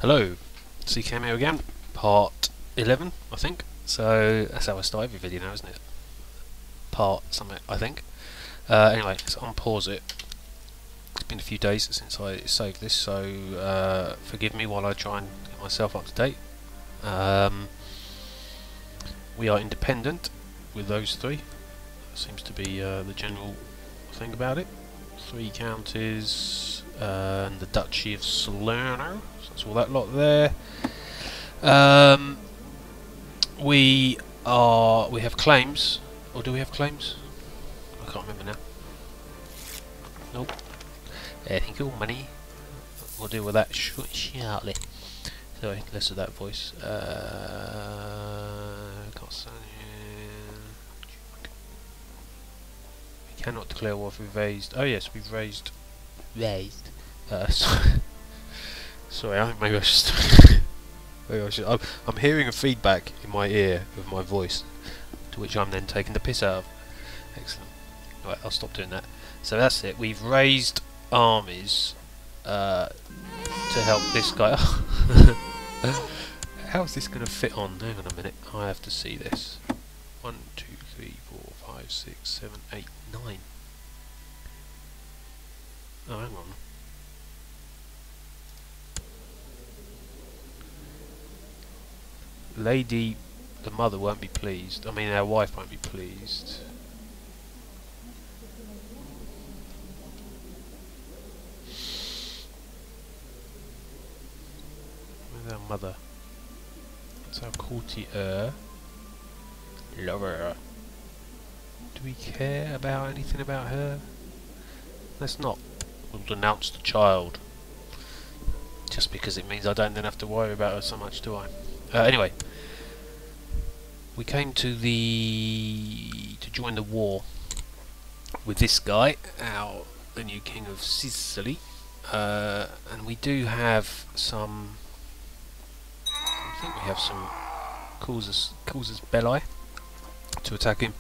Hello, CKM here again, part 11 I think, so that's how I start every video now, isn't it? Part something I think. Anyway, let's unpause it. It's been a few days since I saved this, so forgive me while I try and get myself up to date. We are independent with those three, that seems to be the general thing about it. 3 counties and the Duchy of Salerno, so that's all that lot there. We have claims, or do we have claims? I can't remember now. Nope. Thank you, money. We'll deal with that shortly. Sorry, less of that voice. We cannot declare war if we've raised. Oh yes, we've raised. Sorry, maybe I should. I'm hearing a feedback in my ear of my voice, to which I'm then taking the piss out of. Excellent. Right, I'll stop doing that. So that's it. We've raised armies to help this guy. How's this going to fit on? Hang on a minute. I have to see this. 1, 2, 3, 4, 5, 6, 7, 8, 9. Oh, hang on. Lady, the mother won't be pleased. I mean, our wife won't be pleased. Where's our mother? That's our courtier. Lover. Do we care about anything about her? Let's not. We'll denounce the child. Just because it means I don't then have to worry about her so much, do I? Anyway, we came to join the war with this guy, the new king of Sicily, and we do have some. I think we have some causes belli to attack him,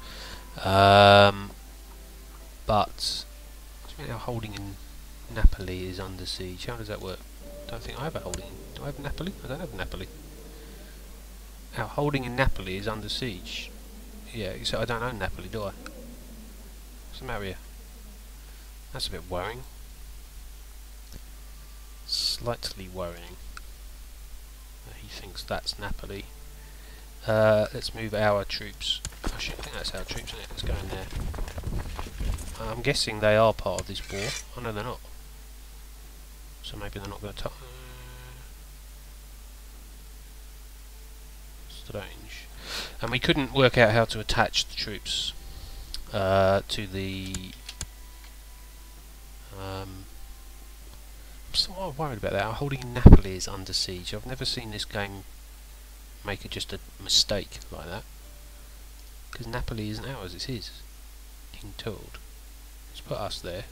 but our holding in Napoli is under siege. How does that work? I don't think I have a holding. Do I have Napoli? I don't have Napoli. Our holding in Napoli is under siege. Yeah, so I don't own Napoli, do I? What's the matter here? That's a bit worrying. Slightly worrying. He thinks that's Napoli. Let's move our troops. Actually, I think that's our troops, isn't it? Let's go in there. I'm guessing they are part of this war. Oh no, they're not. So maybe they're not going to strange. And we couldn't work out how to attach the troops to the. I'm somewhat worried about that. Our holding in Napoli is under siege. I've never seen this game make just a mistake like that. Because Napoli isn't ours, it's his. King told. Let's put us there.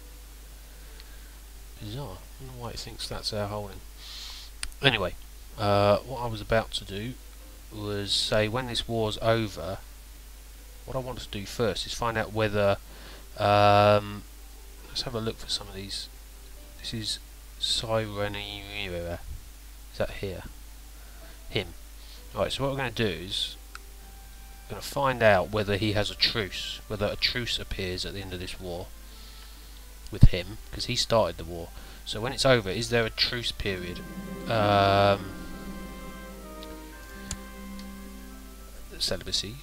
Bizarre. I don't know why it thinks that's our holding. Anyway, what I was about to do was say when this war's over, what I want to do first is find out whether let's have a look for some of these. This is Salerno. Is that here? Him. Alright, so what we're going to do is we're going to find out whether he has a truce, whether a truce appears at the end of this war with him, because he started the war. So when it's over, is there a truce period? Celibacy.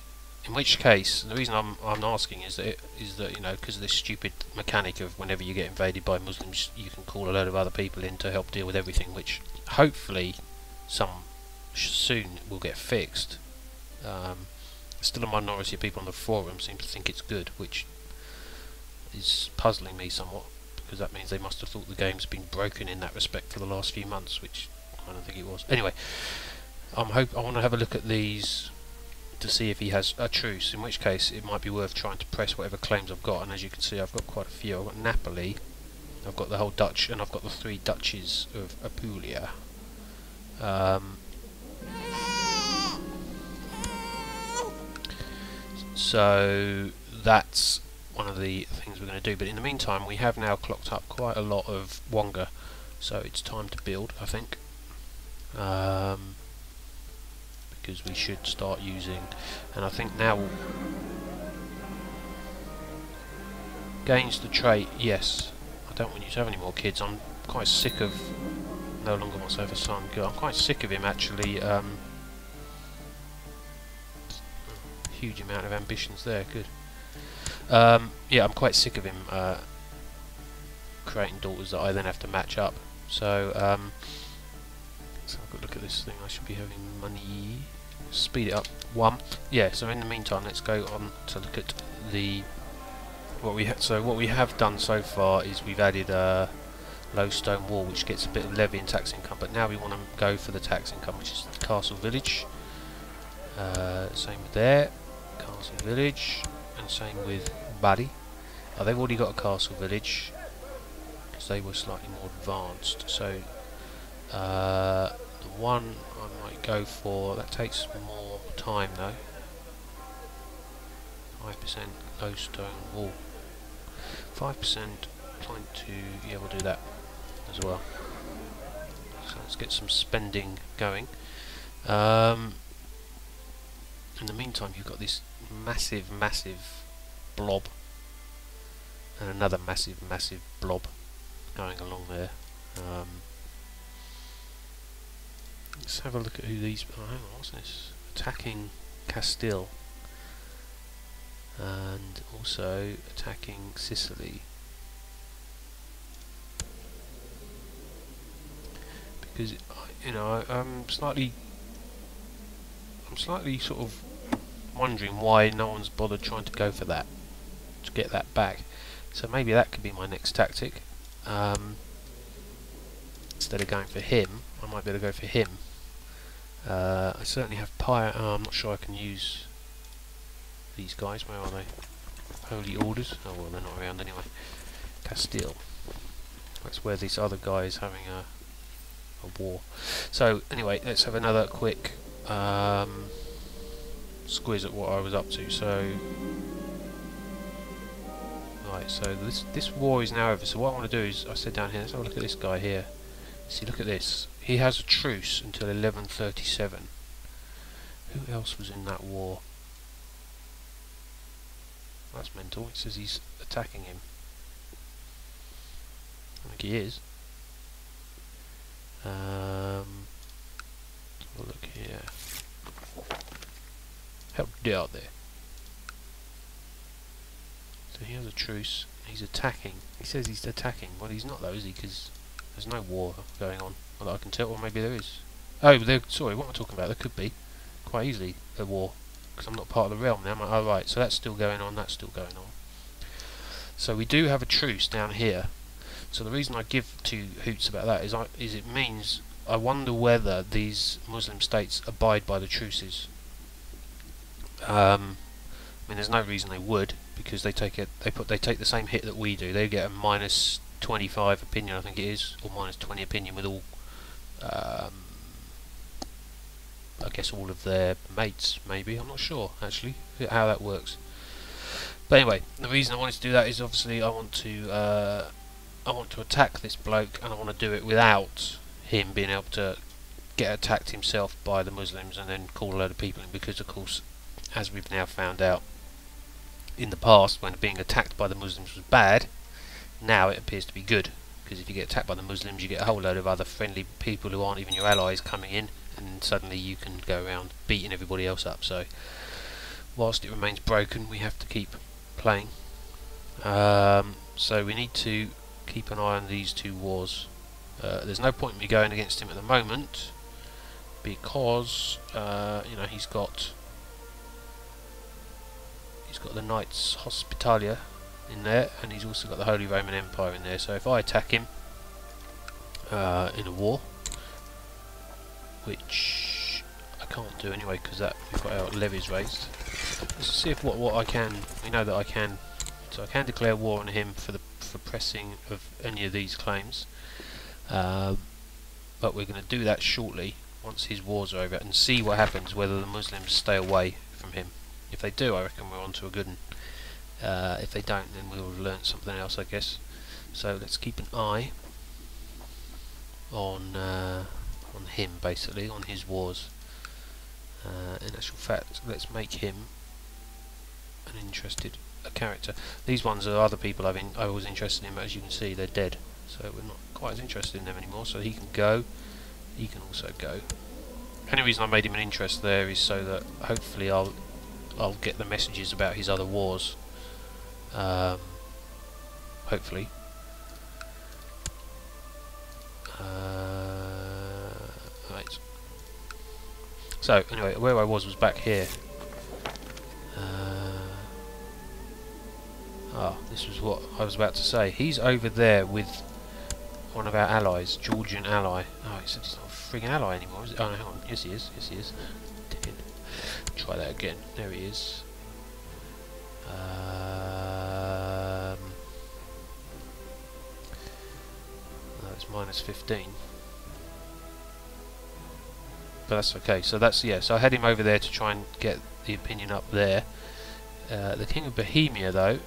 In which case, the reason I'm asking is that you know, because of this stupid mechanic of whenever you get invaded by Muslims, you can call a load of other people in to help deal with everything, which hopefully soon will get fixed. Still a minority of people on the forum seem to think it's good, which is puzzling me somewhat, because that means they must have thought the game's been broken in that respect for the last few months, which I don't think it was. Anyway, I want to have a look at these to see if he has a truce, in which case it might be worth trying to press whatever claims I've got, and as you can see I've got quite a few. I've got Napoli, I've got the whole Dutch, and I've got the 3 duchies of Apulia. So that's one of the things we're going to do, but in the meantime we have now clocked up quite a lot of Wonga, so it's time to build, I think. because we should start using, and I think now gains the trait. Yes, I don't want you to have any more kids. I'm quite sick of no longer wants to have a son. Good. I'm quite sick of him actually. Huge amount of ambitions there. Good. Yeah, I'm quite sick of him creating daughters that I then have to match up. So let's have a good look at this thing. I should be having money. Speed it up. 1. Yeah. So in the meantime, let's go on to look at the what we have done so far is we've added a low stone wall, which gets a bit of levy and tax income. But now we want to go for the tax income, which is the castle village. Same with there, castle village, and same with Bari. They've already got a castle village because they were slightly more advanced. So the one I might go for, that takes more time though. 5% low stone wall. 5% point to, yeah, we'll do that as well. So let's get some spending going. In the meantime, you've got this massive blob and another massive blob going along there. Let's have a look at who these. Oh, hang on, what's this? Attacking Castile and also attacking Sicily. Because you know, I'm slightly sort of wondering why no one's bothered trying to go for that to get that back. So maybe that could be my next tactic. Instead of going for him, I might be able to go for him. I certainly have I'm not sure I can use these guys. Where are they? Holy Orders. Oh well, they're not around anyway. Castile. That's where this other guy is having a war. So anyway, let's have another quick squiz at what I was up to. So right, so this war is now over. So what I want to do is, I said down here, let's have a look at this guy here. See, look at this. He has a truce until 1137. Who else was in that war? That's mental. It says he's attacking him. I think he is. Have a look here. How dare they? So he has a truce. He's attacking. He says he's attacking. Well, he's not though, is he? Because there's no war going on, well, that I can tell. Or maybe there is. Oh, sorry. What am I talking about? There could be quite easily a war because I'm not part of the realm now. Oh, right. So that's still going on. That's still going on. So we do have a truce down here. So the reason I give two hoots about that is it means I wonder whether these Muslim states abide by the truces. I mean, there's no reason they would, because they take the same hit that we do. They get a minus 25 opinion, I think it is, or minus 20 opinion with all, I guess all of their mates. Maybe, I'm not sure actually how that works. But anyway, the reason I wanted to do that is obviously I want to attack this bloke, and I want to do it without him being able to get attacked himself by the Muslims and then call a load of people in, because of course, as we've now found out, in the past when being attacked by the Muslims was bad, now it appears to be good, because if you get attacked by the Muslims you get a whole load of other friendly people who aren't even your allies coming in, and suddenly you can go around beating everybody else up. So whilst it remains broken, we have to keep playing. So we need to keep an eye on these two wars. There's no point in me going against him at the moment, because you know, he's got the Knights Hospitalia in there, and he's also got the Holy Roman Empire in there. So if I attack him in a war, which I can't do anyway because that we've got our levies raised. Let's see if what I can. We know that I can. So I can declare war on him for pressing of any of these claims. But we're going to do that shortly once his wars are over, and see what happens, whether the Muslims stay away from him. If they do, I reckon we're on to a good one. If they don't, then we'll learn something else, I guess. So let's keep an eye on on him, basically, on his wars. In actual fact, let's make him an interested character. These ones are other people I was interested in, but as you can see, they're dead, so we're not quite as interested in them anymore. So he can go. He can also go. The only reason I made him an interest there is so that hopefully I'll get the messages about his other wars. Hopefully. Right. So anyway, where I was back here. This was what I was about to say. He's over there with one of our allies, Georgian ally. Oh, he said he's not a friggin' ally anymore, is it? Oh, no, hang on. Yes, he is. Yes, he is. Try that again. There he is. That's -15. But that's okay. So that's, yeah, so I had him over there to try and get the opinion up there. The King of Bohemia, though,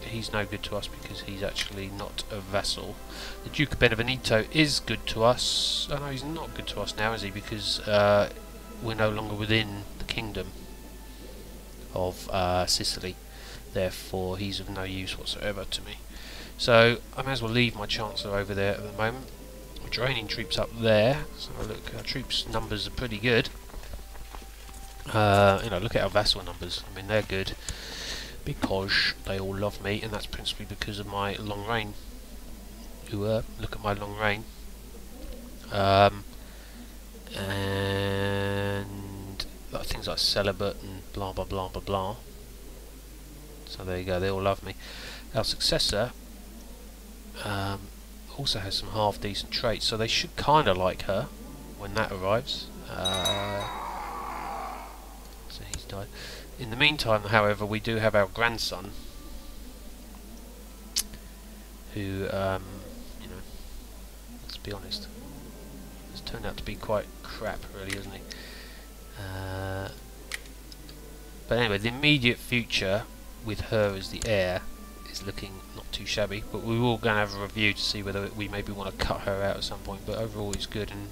he's no good to us because he's actually not a vassal. The Duke of Benevento is good to us. Oh no, he's not good to us now, is he? Because we're no longer within the kingdom of Sicily. Therefore, he's of no use whatsoever to me. So I may as well leave my Chancellor over there at the moment. We're draining troops up there. So look, our troops numbers are pretty good. You know, look at our vassal numbers. I mean, they're good because they all love me, and that's principally because of my long reign. Look at my long reign. And things like celibate and blah blah blah blah blah. So there you go, they all love me. Our successor also has some half decent traits, so they should kind of like her when that arrives. So he's died. In the meantime, however, we do have our grandson, who, you know, let's be honest, has turned out to be quite crap, really, hasn't he? But anyway, the immediate future with her as the heir is looking not too shabby, but we will go and have a review to see whether we maybe want to cut her out at some point, but overall it's good, and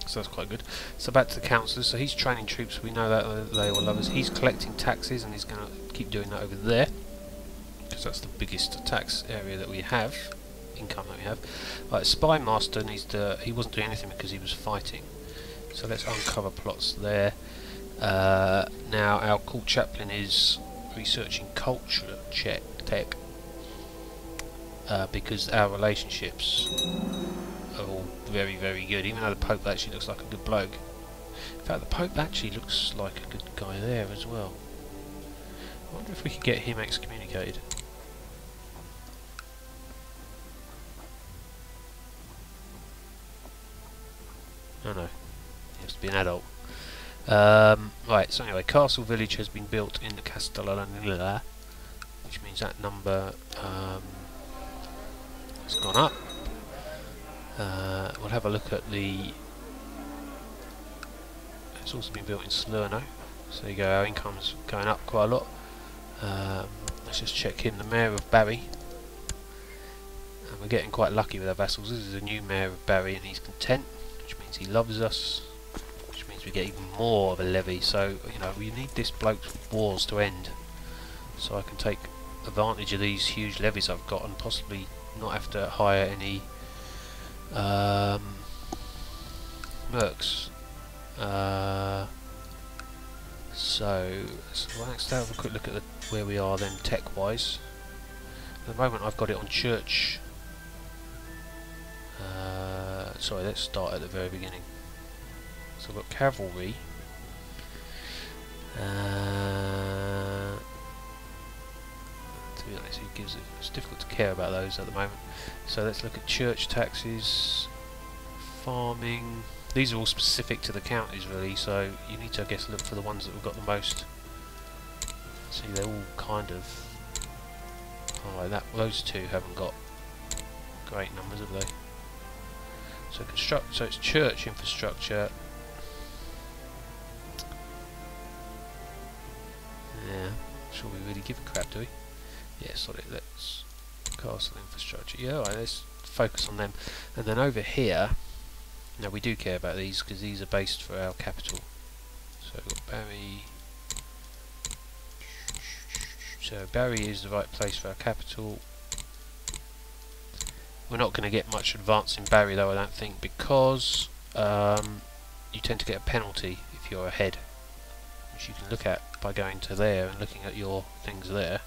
so that's quite good. So back to the councillors. So he's training troops, we know that they all love us. He's collecting taxes, and he's going to keep doing that over there, because that's the biggest tax area that we have, income that we have. Right, Spy Master needs to, he wasn't doing anything because he was fighting, so let's uncover plots there. Now our court chaplain is researching culture tech, because our relationships are all very, very good, even though the Pope actually looks like a good bloke. In fact, the Pope actually looks like a good guy there as well. I wonder if we could get him excommunicated. Oh no, he has to be an adult. Right, so anyway, Castle Village has been built in the Castellanilla, which means that number has gone up. We'll have a look at the... It's also been built in Salerno, so there you go, our income's going up quite a lot. Let's just check in the Mayor of Barry, and we're getting quite lucky with our vassals. This is a new Mayor of Barry, and he's content, which means he loves us, which means we get even more of a levy. So, you know, we need this bloke's wars to end, so I can take advantage of these huge levies I've got and possibly not have to hire any mercs. So let's have a quick look at where we are then tech wise. At the moment I've got it on church. Sorry, let's start at the very beginning. So I've got cavalry. To be honest, it's difficult to care about those at the moment. So let's look at church taxes, farming. These are all specific to the counties really, so you need to, I guess, look for the ones that have got the most. See, they're all kind of... Oh, those two haven't got great numbers, have they? So so it's church infrastructure. Yeah, sure we really give a crap, do we? Yeah, sorry, let's castle infrastructure. Yeah, alright, let's focus on them. And then over here, now we do care about these because these are based for our capital. So we've got Barry. So Barry is the right place for our capital. We're not going to get much advance in Barry though, I don't think, because you tend to get a penalty if you're ahead, which you can look at by going to there and looking at your things there.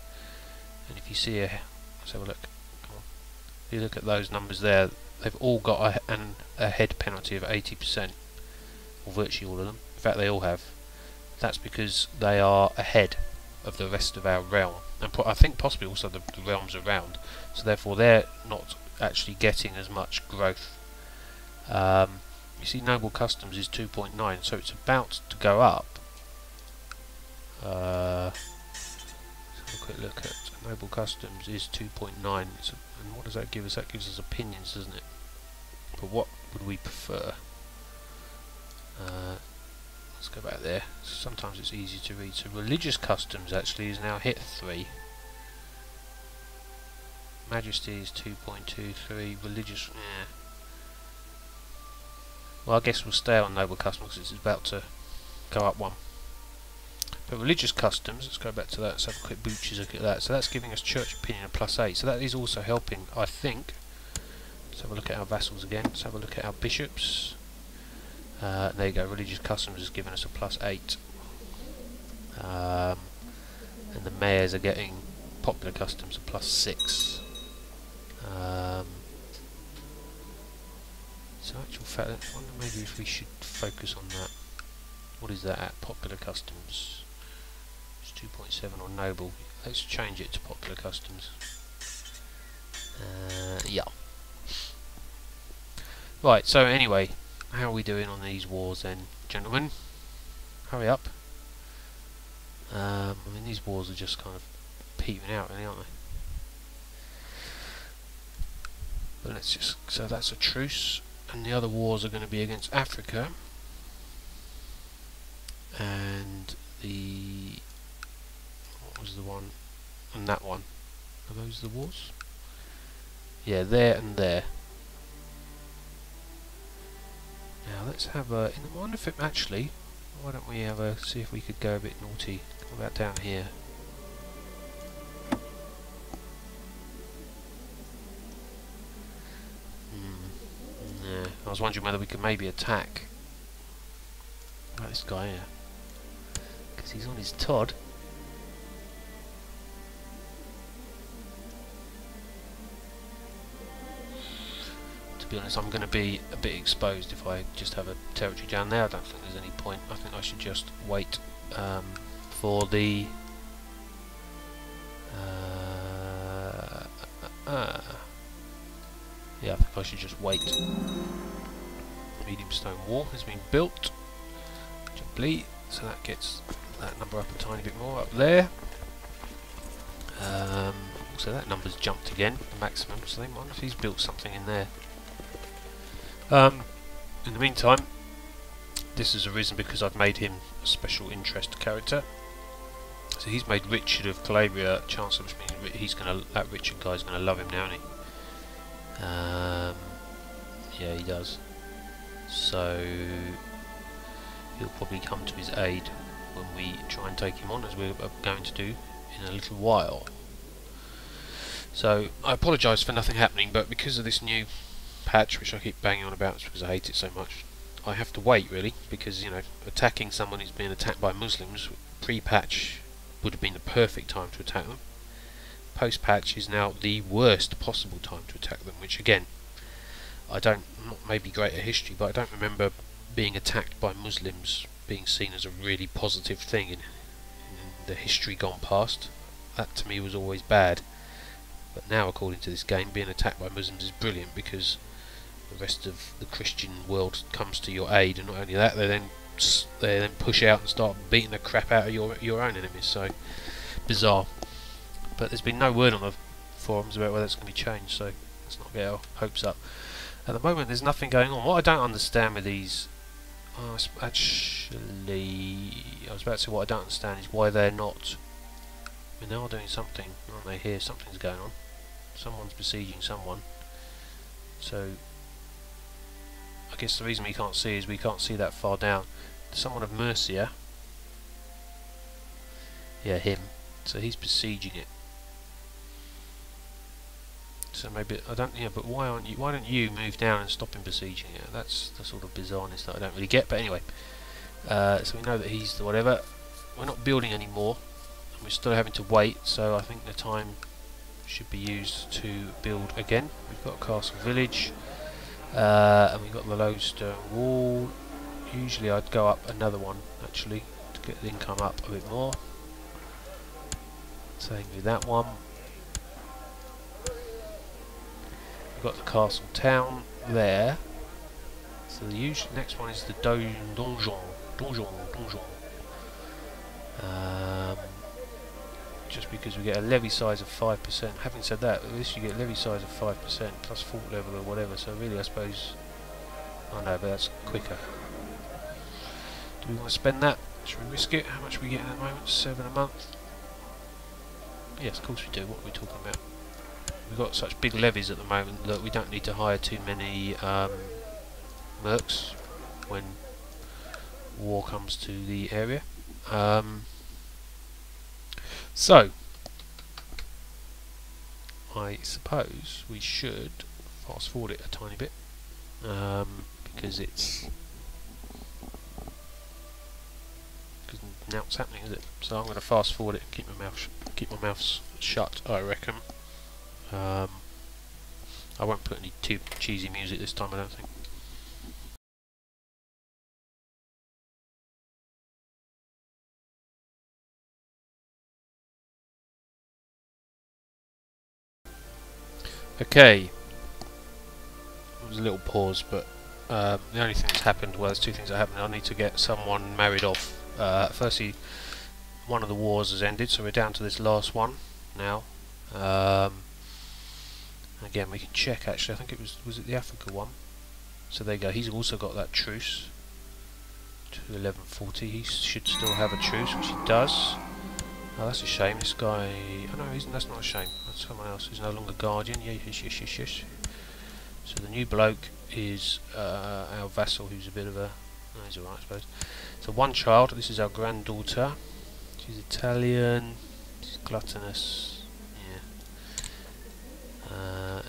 And if you see let's have a look. Come on. If you look at those numbers there, they've all got a head penalty of 80%, or virtually all of them. In fact, they all have. That's because they are ahead of the rest of our realm, and I think possibly also the realms around. So therefore, they're not actually getting as much growth. You see, noble customs is 2.9, so it's about to go up. Let's have a quick look at noble customs is 2.9. And what does that give us? That gives us opinions, doesn't it? But what would we prefer? Let's go back there. Sometimes it's easy to read. So religious customs actually is now hit 3. Majesty is 2.23. Religious, yeah. Well, I guess we'll stay on noble customs because it's about to go up 1. But religious customs, let's go back to that. Let's have a quick butcher's look at that. So that's giving us church opinion of +8. So that is also helping, I think. Let's have a look at our vassals again. Let's have a look at our bishops. There you go. Religious customs has given us a +8. And the mayors are getting popular customs a +6. So actual fact, I wonder maybe if we should focus on that. What is that at? Popular customs. It's 2.7 on noble. Let's change it to popular customs. Yeah. Right, so anyway, how are we doing on these wars then, gentlemen? Hurry up. I mean, these wars are just kind of petering out, really, aren't they? But let's just, so that's a truce, and the other wars are going to be against Africa, and what was the one, and that one. Are those the wars? Yeah, there and there. Now let's have a, I wonder if it actually, why don't we have a, see if we could go a bit naughty. What about down here? Yeah, I was wondering whether we could maybe attack. What about this guy here? Because he's on his Todd. To be honest, I'm going to be a bit exposed if I just have a territory down there. I don't think there's any point. I think I should just wait for the yeah, I think I should just wait. Medium stone wall has been built, so that gets that number up a tiny bit more up there. So that number's jumped again, the maximum, so they might, if he's built something in there. In the meantime, this has arisen because I've made him a special interest character. So he's made Richard of Calabria Chancellor, which means he's gonna, that Richard guy's gonna love him now, isn't he? Yeah, he does. So he'll probably come to his aid when we try and take him on, as we're going to do in a little while. So I apologise for nothing happening, but because of this new patch, which I keep banging on about because I hate it so much, I have to wait really, because you know, attacking someone who's being attacked by Muslims pre-patch would have been the perfect time to attack them. Post-patch is now the worst possible time to attack them, which again, I don't, not maybe great at history, but I don't remember being attacked by Muslims being seen as a really positive thing in the history gone past. That to me was always bad. But now, according to this game, being attacked by Muslims is brilliant, because the rest of the Christian world comes to your aid, and not only that, they then push out and start beating the crap out of your own enemies. So bizarre. But there's been no word on the forums about whether it's going to be changed, so let's not get our hopes up. At the moment, there's nothing going on. What I don't understand with these, actually, I was about to say what I don't understand is why they're not. I mean, they are doing something, aren't they? Here, something's going on. Someone's besieging someone. So I guess the reason we can't see is we can't see that far down. Someone of Mercia. Yeah, him. So he's besieging it. So maybe I don't. Yeah, but why aren't you? Why don't you move down and stop him besieging it? That's the sort of bizarreness that I don't really get. But anyway, so we know that he's the whatever. We're not building anymore, and we're still having to wait. So I think the time should be used to build again. We've got a castle village, and we've got the low stone wall. Usually I'd go up another one actually to get the income up a bit more. Same with that one. We've got the castle town there. So the next one is the donjon. Just because we get a levy size of 5%. Having said that, at least you get levy size of 5% plus fort level or whatever. So really, I suppose. Oh no, but that's quicker. Do we want to spend that? Should we risk it? How much are we getting at the moment? 7 a month. Yes, of course we do. What are we talking about? We've got such big levies at the moment that we don't need to hire too many mercs when war comes to the area. So I suppose we should fast forward it a tiny bit because now it's happening, is it? So I'm going to fast forward it and keep my mouth shut, I reckon. I won't put any too cheesy music this time, I don't think. Okay, it was a little pause, but the only thing that's happened, well, there's two things that happened. I need to get someone married off. Firstly, one of the wars has ended, so we're down to this last one now. Again, we can check actually. I think it was it the Africa one? So there you go. He's also got that truce to 1140. He should still have a truce, which he does. Oh, that's a shame. This guy. Oh no, that's not a shame. That's someone else who's no longer guardian. Yeah, yes. So the new bloke is our vassal, who's a bit of a. No, he's alright, I suppose. So one child. This is our granddaughter. She's Italian. She's gluttonous.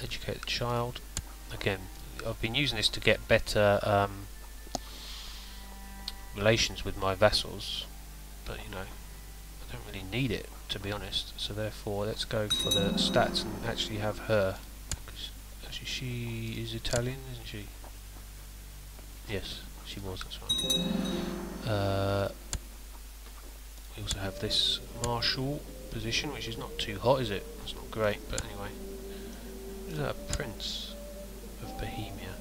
Educate the child. Again, I've been using this to get better relations with my vassals, but you know, I don't really need it, to be honest. So therefore, let's go for the stats and actually have her. Because actually, she is Italian, isn't she? Yes, she was. That's right. We also have this martial position, which is not too hot, is it? It's not great, but anyway. Is that a prince of Bohemia?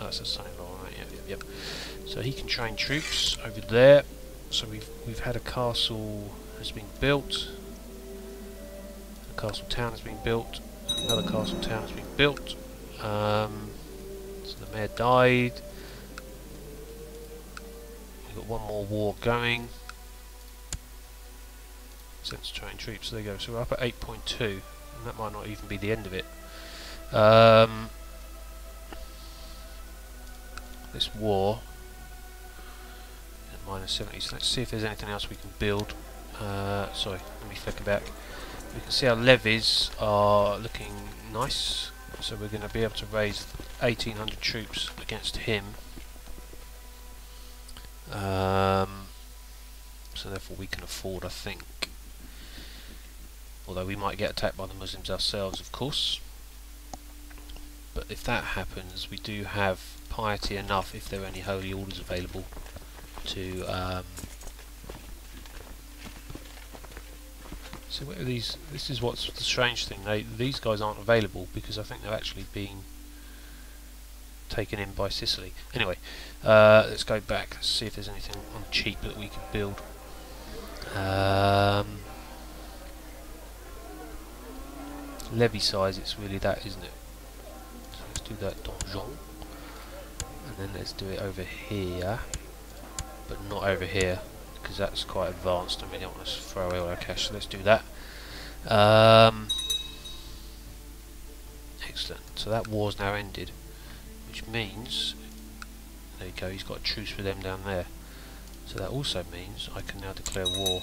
Oh, that's a son-in-law, right? Yep. So he can train troops over there. So we've had a castle has been built. A castle town has been built. Another castle town has been built. So the mayor died. We've got one more war going. Sent to train troops. So there you go. So we're up at 8.2. And that might not even be the end of it. This war at -70. So let's see if there's anything else we can build. Sorry, let me flick back. We can see our levies are looking nice. So we're going to be able to raise 1,800 troops against him. So therefore we can afford, I think. Although we might get attacked by the Muslims ourselves, of course. But if that happens, we do have piety enough, if there are any holy orders available, to so what are these? This is what's the strange thing. These guys aren't available because I think they're actually being taken in by Sicily. Anyway, let's go back. Let's see if there's anything on cheap that we can build. Levy size, it's really that, isn't it? So let's do that donjon, and then let's do it over here, but not over here because that's quite advanced and we don't want to throw away all our cash. So let's do that. Excellent. So that war's now ended, which means, there you go, he's got a truce with them down there. So that also means I can now declare war.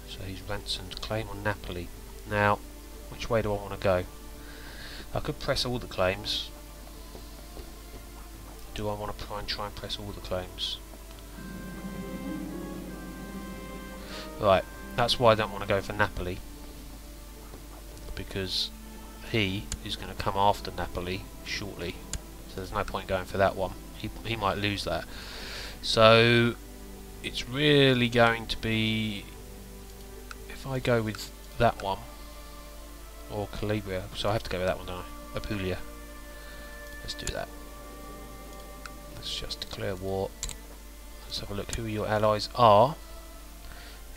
So he's ransomed. Claim on Napoli. Now, which way do I want to go? I could press all the claims. Do I want to try and press all the claims? Right, that's why I don't want to go for Napoli, because he is going to come after Napoli shortly, so there's no point going for that one. He might lose that. So it's really going to be, if I go with that one, or Calabria, so I have to go with that one, don't I? Apulia. Let's do that. Let's just declare war. Let's have a look who your allies are.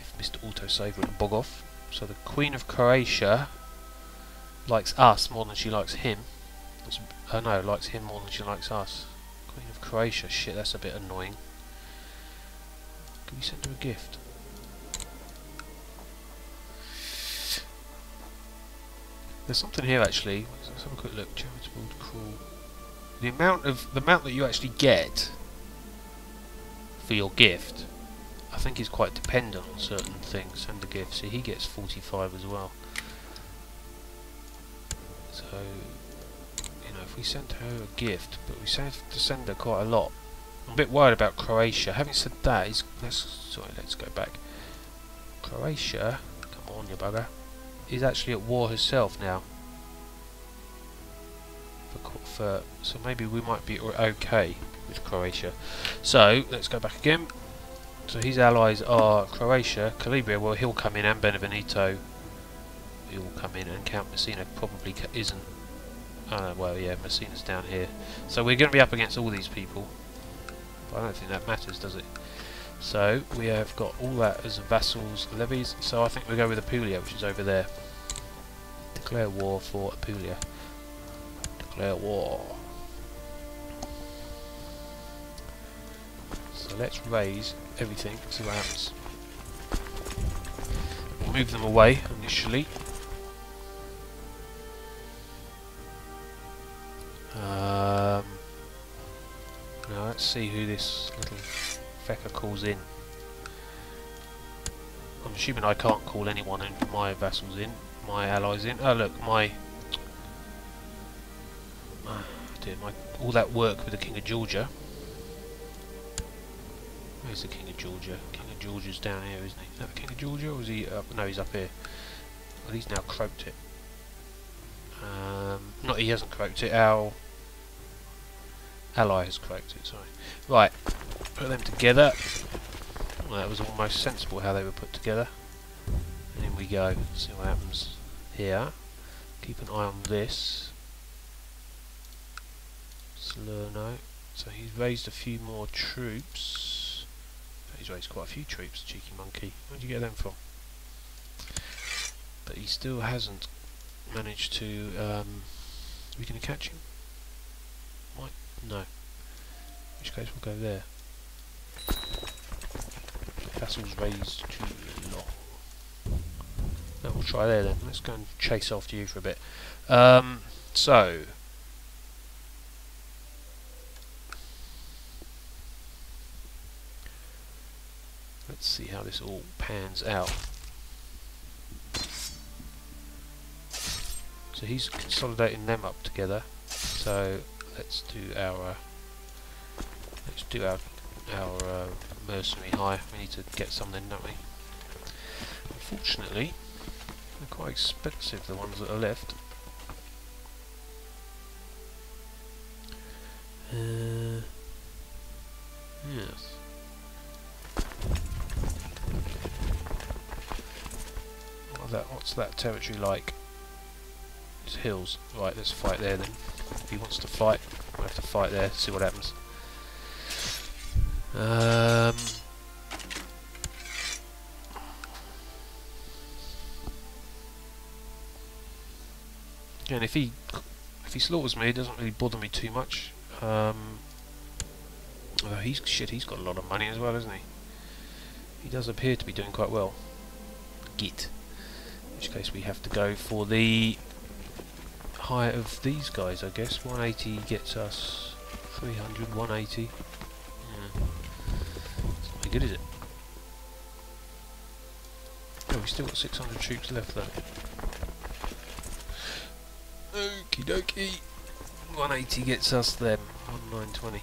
If Mr. Autosave will bog off. So the Queen of Croatia likes us more than she likes him. Oh no, likes him more than she likes us. Queen of Croatia, shit, that's a bit annoying. Can we send her a gift? There's something here actually. Let's have a quick look. Charitable, cruel. The amount that you actually get for your gift, I think, is quite dependent on certain things. Send a gift. See, he gets 45 as well. So, you know, if we send her a gift, but we have to send her quite a lot. I'm a bit worried about Croatia. Having said that, let's go back. Croatia, come on, you bugger, is actually at war herself now. So maybe we might be okay with Croatia. So let's go back again. So his allies are Croatia, Calabria. Well, he'll come in, and Benevento. He'll come in, and Count Messina probably isn't. Well, yeah, Messina's down here. So we're going to be up against all these people. But I don't think that matters, does it? So we have got all that as vassals, levies. So I think we go with Apulia, which is over there. Declare war for Apulia. Declare war. So let's raise everything, see what happens. We'll move them away initially. Now let's see who this little fecker calls in. I'm assuming I can't call anyone in, my vassals in, my allies in. Oh look, all that work with the King of Georgia. Where's the King of Georgia? King of Georgia's down here, isn't he? Is that the King of Georgia, or is he up? No, he's up here. Well, he's now croaked it. Not he hasn't croaked it, our ally has croaked it, sorry. Right, put them together. Well, that was almost sensible how they were put together. And in we go, see what happens here. Keep an eye on this. Salerno. So he's raised a few more troops. He's raised quite a few troops, cheeky monkey. Where'd you get them from? But he still hasn't managed to... are we going to catch him? Might? No. In which case we'll go there. Castle's raised too long. No, we'll try there then. Let's go and chase after you for a bit. So... let's see how this all pans out. So he's consolidating them up together. So let's do our mercenary hire. We need to get something, don't we? Unfortunately, they're quite expensive, the ones that are left. Yes. What's that territory like? It's hills. Right, let's fight there then. If he wants to fight, we'll have to fight there, see what happens. And if he slaughters me, it doesn't really bother me too much. He's got a lot of money as well, hasn't he? He does appear to be doing quite well. Git. which case we have to go for the height of these guys, I guess. 180 gets us 300, 180. Yeah. It's not very good, is it? Oh, we've still got 600 troops left though. Okie dokie. 180 gets us them. 1920.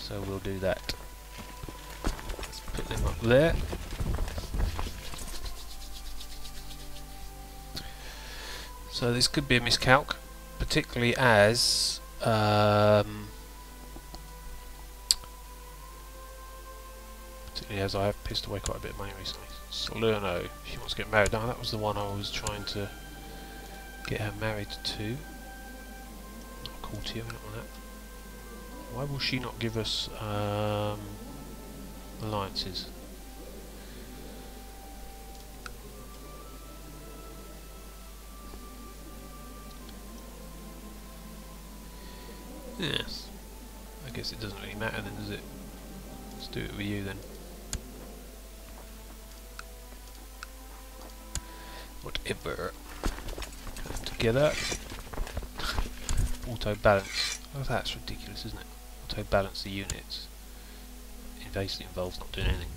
So we'll do that. Let's put them up there. So this could be a miscalc, particularly as I have pissed away quite a bit of money recently. Salerno, she wants to get married. No, that was the one I was trying to get her married to. Not a courtier, we don't want that. Why will she not give us alliances? Yes. I guess it doesn't really matter then, does it? Let's do it with you then. Whatever. Put them together. Auto balance. Oh, that's ridiculous, isn't it? Auto balance the units. It basically involves not doing anything.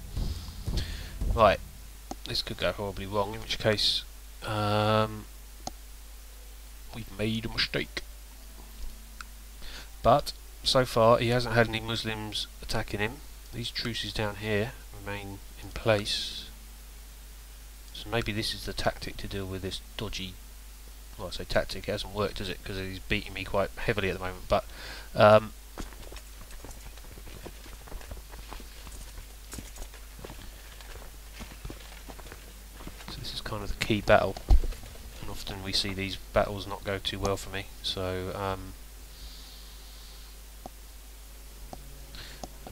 Right. This could go horribly wrong, in which case we've made a mistake. But so far he hasn't had any Muslims attacking him. These truces down here remain in place. So maybe this is the tactic to deal with this dodgy. Well, I say tactic, it hasn't worked, has it? Because he's beating me quite heavily at the moment. But so this is kind of the key battle, and often we see these battles not go too well for me. So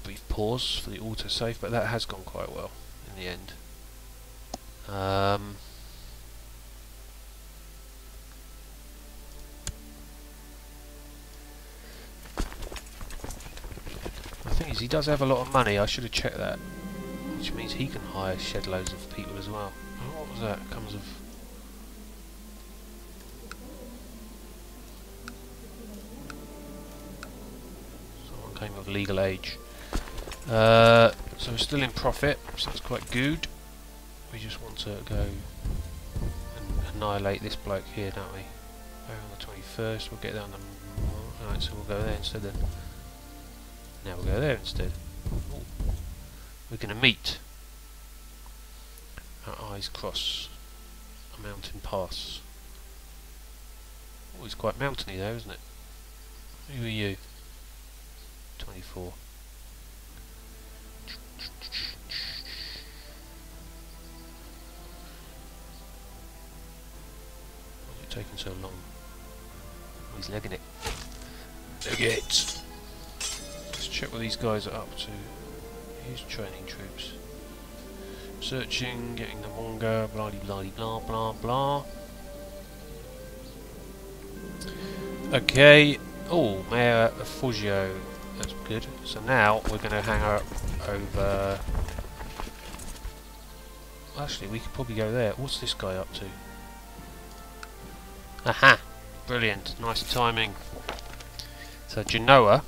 brief pause for the autosave, but that has gone quite well in the end. The thing is, he does have a lot of money. I should have checked that, which means he can hire shed loads of people as well. Oh, what was that? It comes of someone came of legal age. So we're still in profit, so that's quite good. We just want to go and annihilate this bloke here, don't we? Over on the 21st, we'll get there on the... Alright, so we'll go there instead then. Now we'll go there instead. Ooh. We're going to meet. Our eyes cross a mountain pass. Oh, it's quite mountainy there, isn't it? Who are you? 24. Taking so long. Oh, he's legging it. Leg it! Let's check what these guys are up to. He's training troops. Searching, getting the manga, blah blah blah blah blah. Okay. Oh, Mayor of Foggio. That's good. So now we're going to hang her up over. Actually, we could probably go there. What's this guy up to? Aha! Brilliant. Nice timing. So Genoa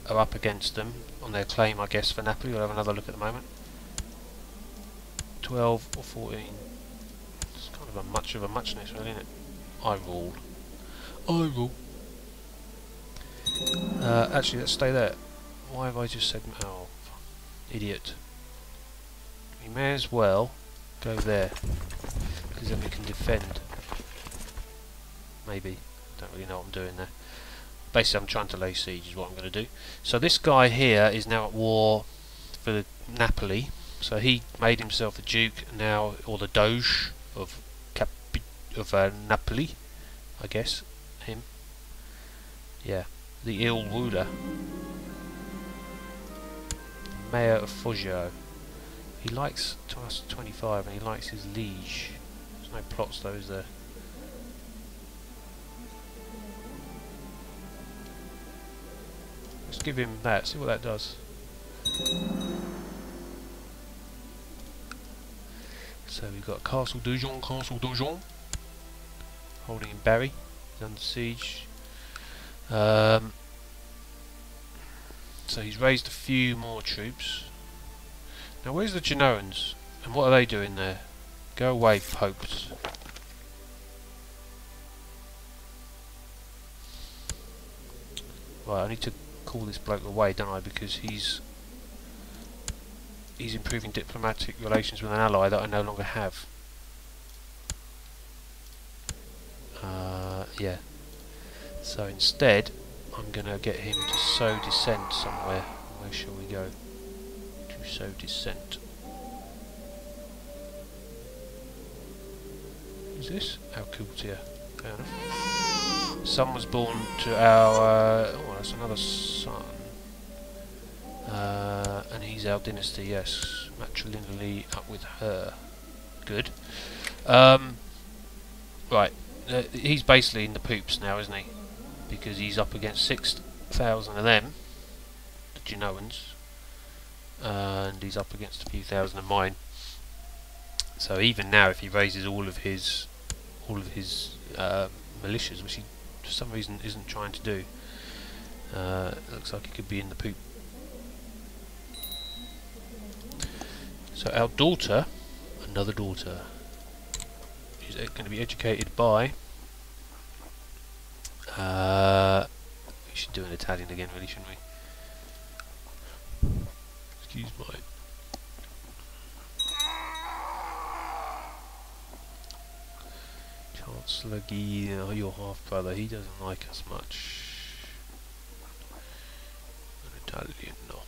are up against them on their claim, I guess, for Napoli. We'll have another look at the moment. 12 or 14. It's kind of a much of a muchness, really, isn't it? I rule. I rule. Actually, let's stay there. Why have I just said... Oh, idiot. We may as well go there, because then we can defend. Maybe. Don't really know what I'm doing there. Basically, I'm trying to lay siege is what I'm going to do. So this guy here is now at war for the Napoli. So he made himself the Duke now, or the Doge of Napoli, I guess. Him. Yeah. The ill ruler. Mayor of Foggio. He likes us 25 and he likes his liege. There's no plots though, is there? Let's give him that, see what that does. So we've got Castle Dujon, Castle Dujon. holding in Barry. He's under siege. So he's raised a few more troops. Now where's the Genoans? And what are they doing there? Go away, popes. Right, I need to call this bloke away, don't I? Because he's improving diplomatic relations with an ally that I no longer have. Yeah. So instead, I'm going to get him to sow dissent somewhere. Where shall we go? To sow dissent. Who's this? Apulia. Fair enough. Son was born to our... oh, that's another son. And he's our dynasty, yes. Matrilineally up with her. Good. Right. He's basically in the poops now, isn't he? Because he's up against 6,000 of them, the Genoans, and he's up against a few thousand of mine. So even now, if he raises all of his militias, which he for some reason isn't trying to do, it looks like he could be in the poop. So our daughter, another daughter, is going to be educated by. We should do an Italian again, really, shouldn't we? Excuse my. Chancellor Guy, your half brother, he doesn't like us much. An Italian, no.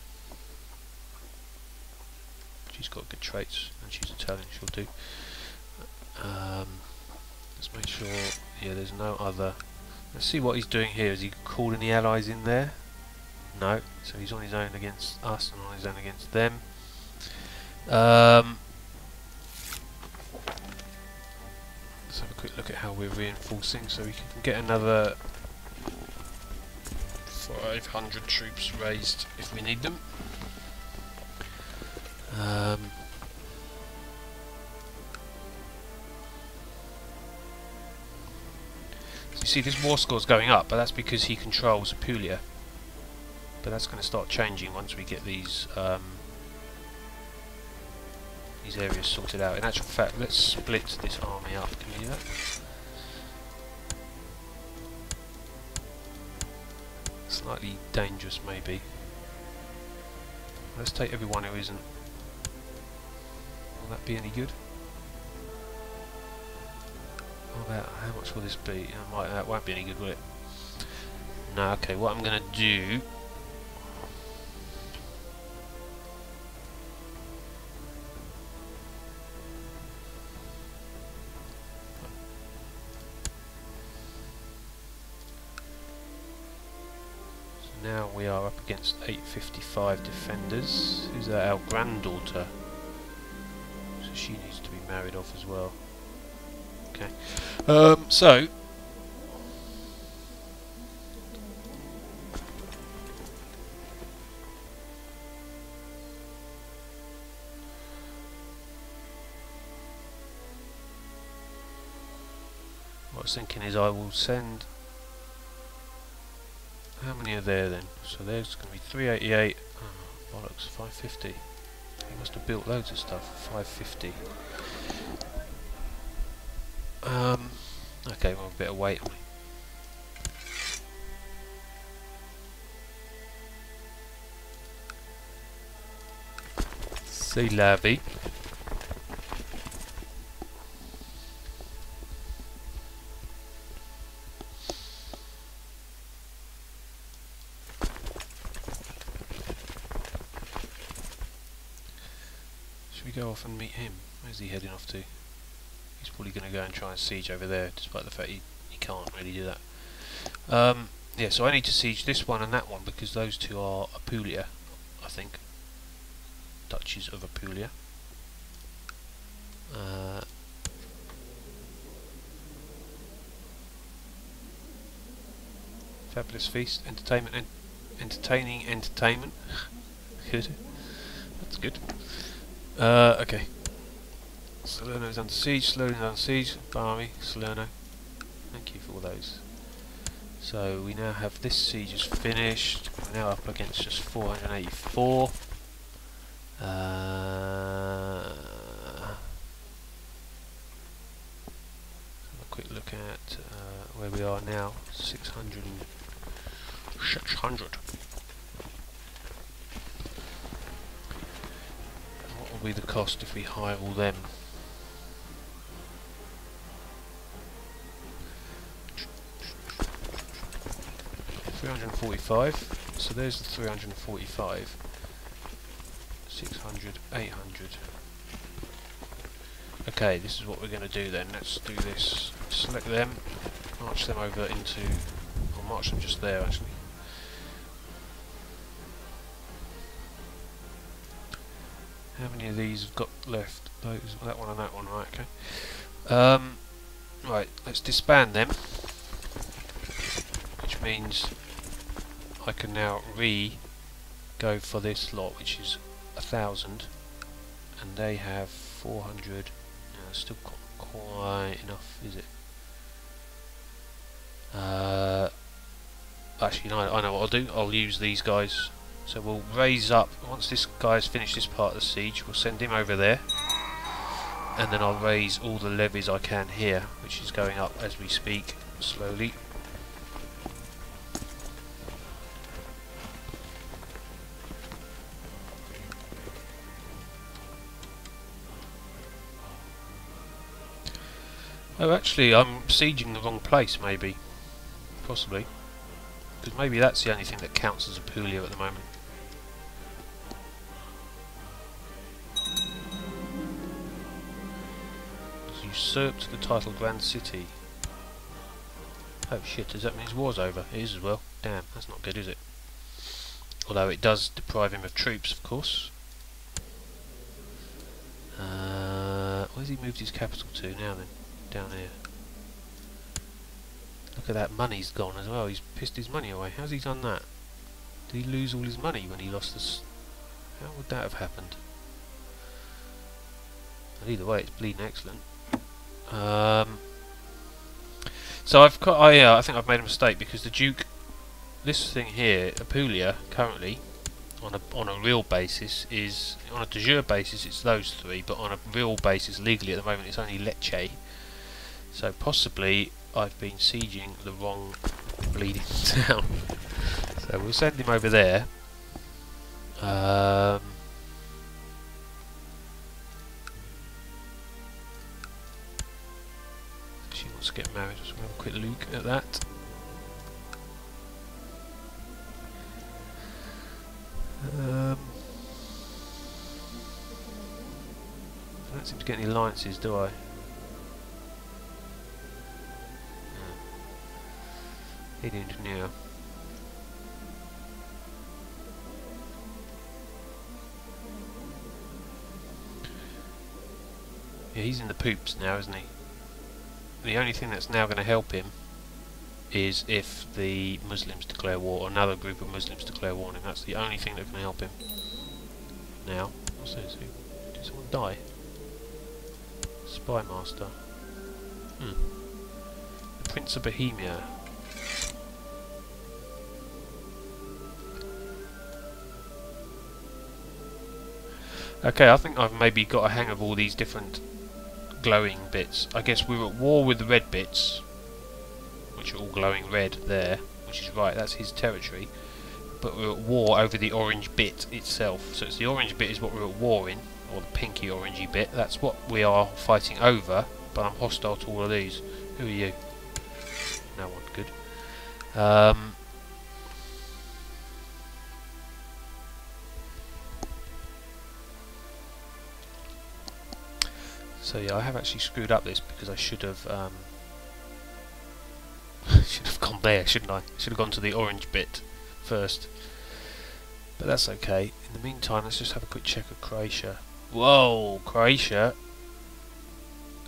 She's got good traits, and she's Italian, she'll do. Let's make sure, yeah, there's no other. Let's see what he's doing here. Is he calling the allies in there? No. So he's on his own against us and on his own against them. Let's have a quick look at how we're reinforcing. So we can get another 500 troops raised if we need them. You see this war score's going up, but that's because he controls Apulia. But that's going to start changing once we get these areas sorted out. In actual fact, let's split this army up. Can we do that? Slightly dangerous, maybe. Let's take everyone who isn't. Will that be any good? How much will this be? That won't be any good, will it? No, okay, what I'm going to do... So now we are up against 855 defenders. Who's that? Our granddaughter. So she needs to be married off as well. Okay, so what I was thinking is I will send. How many are there then? So there's going to be 388. Oh, bollocks, 550. He must have built loads of stuff. 550. Okay, well, a bit of weight on me. C'est la vie. Should we go off and meet him? Where's he heading off to? He's probably going to go and try and siege over there, despite the fact he can't really do that. Yeah, so I need to siege this one and that one, because those two are Apulia, I think. Duchies of Apulia. Fabulous feast, entertaining entertainment. Good. That's good. Okay. Salerno is under siege, Salerno is under siege, Barmy, Salerno. Thank you for all those. So we now have this siege is finished. We're now up against just 484. Have a quick look at where we are now. 600. What will be the cost if we hire all them? $345. So there's the 345. 600, 800. Okay, this is what we're going to do then. Let's do this. Select them, march them over into, or march them just there actually. How many of these have got left? Those, that one and that one, right? Okay. Right, let's disband them, which means I can now go for this lot, which is 1,000, and they have 400. Still quite enough, is it? Actually, no, I know what I'll do. I'll use these guys. So we'll raise up, once this guy's finished this part of the siege, we'll send him over there, and then I'll raise all the levies I can here, which is going up as we speak, slowly. Oh, actually, I'm sieging the wrong place, maybe. Possibly. Because maybe that's the only thing that counts as Apulia at the moment. Usurped the title Grand City. Oh shit, does that mean his war's over? It is as well. Damn, that's not good, is it? Although it does deprive him of troops, of course. Where's he moved his capital to now then? Down here. Look at that, money's gone as well. He's pissed his money away. How's he done that? Did he lose all his money when he lost this? How would that have happened? But either way, it's bleeding excellent. So I've got. I think I've made a mistake because the Duke, this thing here, Apulia, currently on a real basis is on a de jure basis it's those three, but on a real basis legally at the moment it's only Lecce. So possibly I've been sieging the wrong bleeding town. So we'll send him over there. She wants to get married, so we'll have a quick look at that. I don't seem to get any alliances, do I? Lead engineer. Yeah, he's in the poops now, isn't he? The only thing that's now going to help him is if the Muslims declare war, or another group of Muslims declare war on him. That's the only thing that can help him. Now, what's this? Did someone die? Spy Master. The Prince of Bohemia. Okay, I think I've maybe got a hang of all these different glowing bits. I guess we're at war with the red bits, which are all glowing red there, which is right, that's his territory. But we're at war over the orange bit itself. So it's the orange bit is what we're at war in, or the pinky orangey bit. That's what we are fighting over, but I'm hostile to all of these. Who are you? No one, good. So yeah, I have actually screwed up this because I should have gone there, shouldn't I? Should have gone to the orange bit first. But that's okay. In the meantime, let's just have a quick check of Croatia. Whoa, Croatia!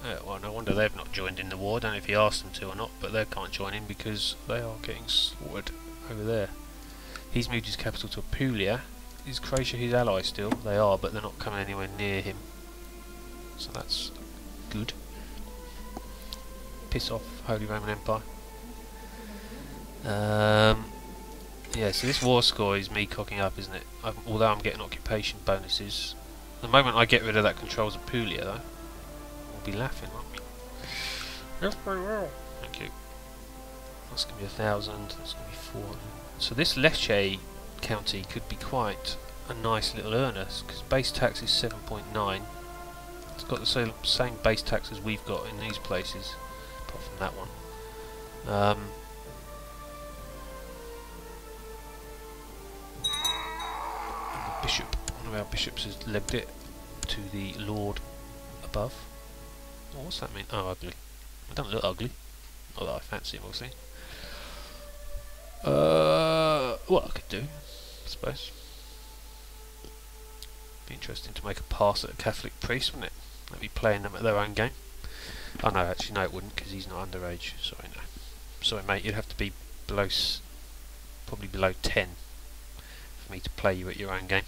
Well, no wonder they've not joined in the war. I don't know if he asked them to or not, but they can't join in because they are getting slaughtered over there. He's moved his capital to Apulia. Is Croatia his ally still? They are, but they're not coming anywhere near him. So that's good. Piss off, Holy Roman Empire. Yeah, so this war score is me cocking up, isn't it? Although I'm getting occupation bonuses. The moment I get rid of that controls Apulia, though, we'll be laughing, won't we? Yes, very well. Thank you. That's going to be 1,000. That's going to be 400. So this Lecce county could be quite a nice little earner, because base tax is 7.9. It's got the same base tax as we've got in these places, apart from that one. Bishop, one of our bishops has legged it to the lord above. Oh, what's that mean? Oh, ugly. It doesn't look ugly. Not that I fancy him, obviously. What I could do, I suppose. Be interesting to make a pass at a Catholic priest, wouldn't it? They'd be playing them at their own game. Oh no, actually no, it wouldn't, because he's not underage. Sorry, no. Sorry, mate. You'd have to be below, probably below 10. For me to play you at your own game.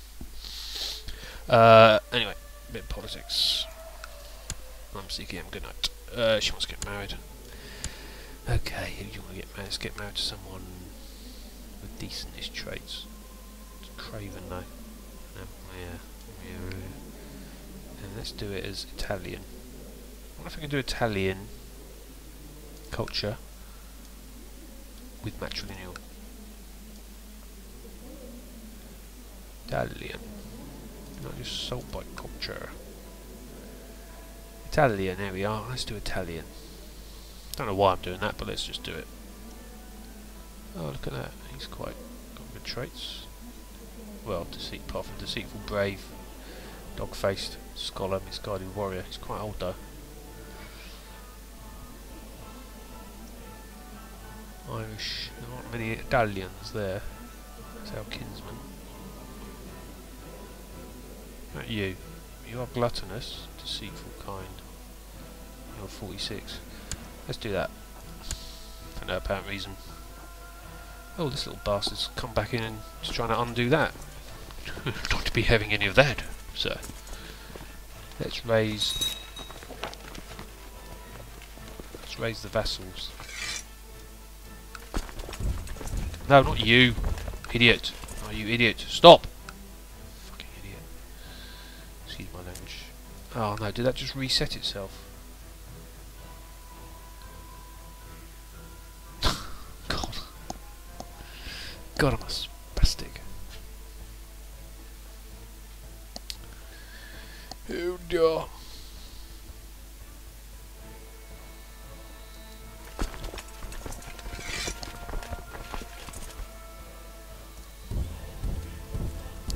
Anyway, a bit of politics. I'm CKM, good night. She wants to get married. Okay, who do you want to get married? Let's get married to someone with decentish traits. It's Craven though. Yeah. And let's do it as Italian. I wonder if I can do Italian culture with matrilineal. Italian. Not just sold by culture. Italian, there we are. Let's do Italian. Don't know why I'm doing that, but let's just do it. Oh, look at that. He's quite got good traits. Well, apart from deceitful, brave, dog-faced, scholar, misguided warrior. He's quite old though. Irish. There aren't many Italians there. It's our kinsman. Not you. You are gluttonous, deceitful, kind. You're 46. Let's do that. For no apparent reason. Oh, this little bastard's come back in and is trying to undo that. Not to be having any of that, sir. Let's raise the vassals. No, not you, idiot. Oh, you idiot. Stop! Fucking idiot. Excuse my language. Oh no, did that just reset itself? God. God, I'm a spastic. Oh dear.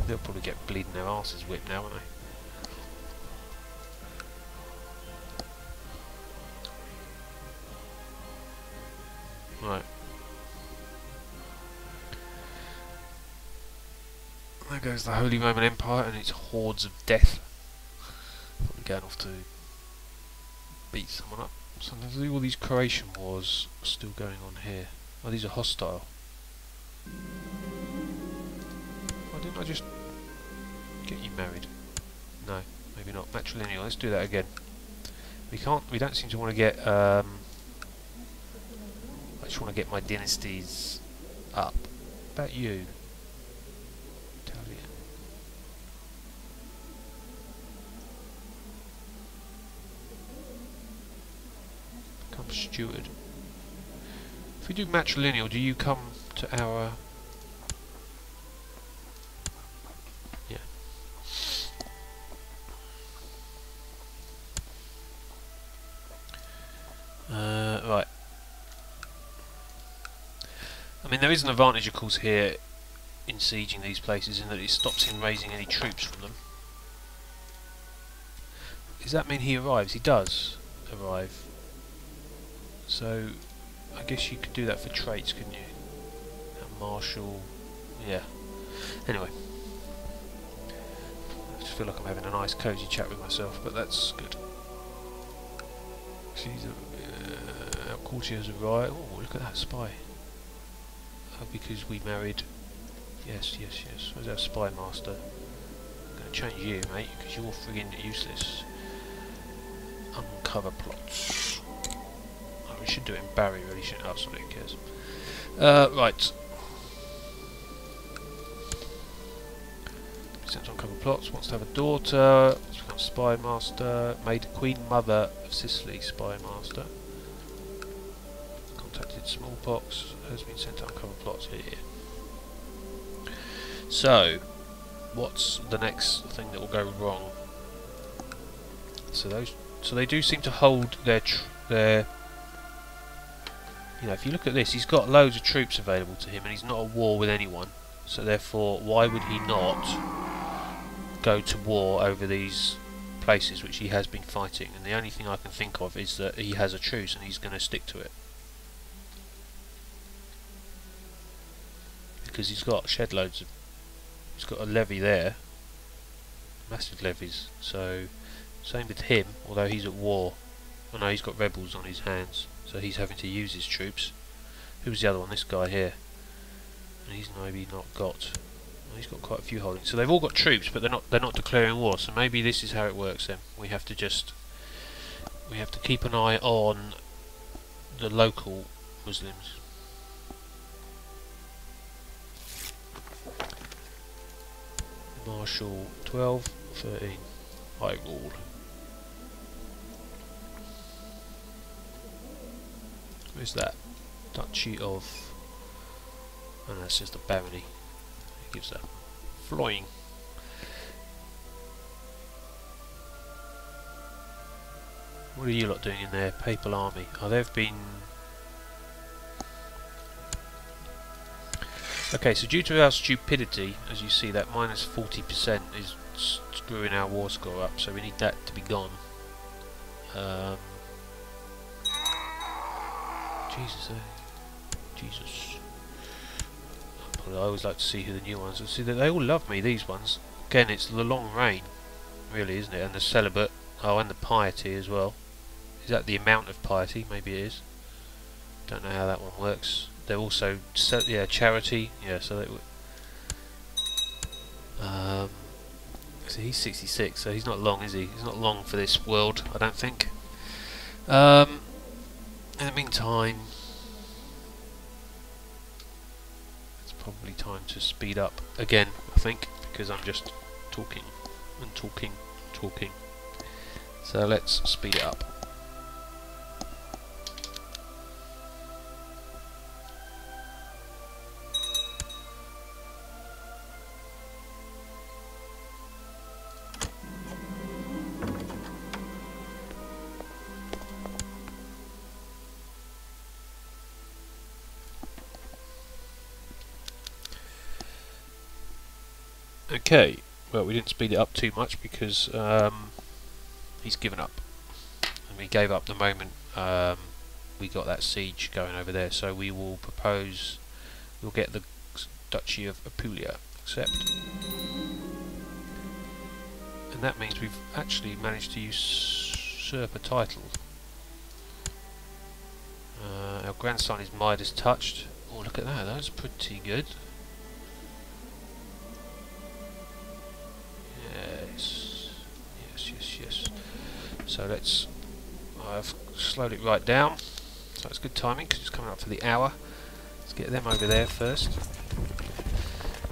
They'll probably get bleeding their asses whipped now, won't they? Right. There goes the Holy Roman Empire and its hordes of death. Probably going off to beat someone up. So there's all these Croatian wars still going on here. Oh, these are hostile. Why didn't I just get you married? No, maybe not. Matrilineal, let's do that again. We don't seem to want to get, I just want to get my dynasties up. What about you? Italian. Become steward. If we do matrilineal, do you come to our... Yeah. Right. I mean, there is an advantage, of course, here in sieging these places in that it stops him raising any troops from them. Does that mean he arrives? He does arrive. So, I guess you could do that for traits, couldn't you? Marshal, yeah. Anyway. I just feel like I'm having a nice cosy chat with myself, but that's good. Our courtiers arrive. Oh, look at that spy. Because we married... Yes. Where's our spy master? I'm going to change you, mate, because you're friggin' useless. Uncover plots. I We should do it in Barry, really, shouldn't we? Oh, sorry, who cares? Right. Sent on a couple of plots. Wants to have a daughter. Wants to become spy master. Made Queen Mother of Sicily spy master. Contacted smallpox. Has been sent on a couple of plots here. So, what's the next thing that will go wrong? So they do seem to hold their you know, if you look at this, he's got loads of troops available to him, and he's not at war with anyone. So therefore, why would he not go to war over these places which he has been fighting? And the only thing I can think of is that he has a truce, and he's going to stick to it. Because he's got shed loads of... He's got a levy there. Massive levies. So, same with him, although he's at war. Oh no, he's got rebels on his hands. So he's having to use his troops. Who's the other one? This guy here. And he's maybe not got... Well, he's got quite a few holdings. So they've all got troops, but they're not declaring war. So maybe this is how it works then. We have to keep an eye on the local Muslims. Marshal 12, 13. High rule. Where's that? Duchy of... Oh no, that's just the barony. It gives that. Flying. What are you lot doing in there? Papal army. Oh, they've been... Okay, so due to our stupidity, as you see, that minus 40% is screwing our war score up, so we need that to be gone. Jesus, Jesus. I always like to see who the new ones are. See, they all love me, these ones. Again, it's the long reign, really, isn't it? And the celibate. Oh, and the piety as well. Is that the amount of piety? Maybe it is. Don't know how that one works. They're also, yeah, charity. Yeah, so they would. So he's 66, so he's not long, is he? He's not long for this world, I don't think. In the meantime, it's probably time to speed up again, I think, because I'm just talking and talking, talking. So let's speed it up. Okay, well, we didn't speed it up too much because he's given up, and we gave up the moment we got that siege going over there. So we will propose, we'll get the Duchy of Apulia, accept, and that means we've actually managed to usurp a title. Our grandson is Midas touched. Oh, look at that, that's pretty good. Yes. So let's... I've slowed it right down. So it's good timing because it's coming up for the hour. Let's get them over there first.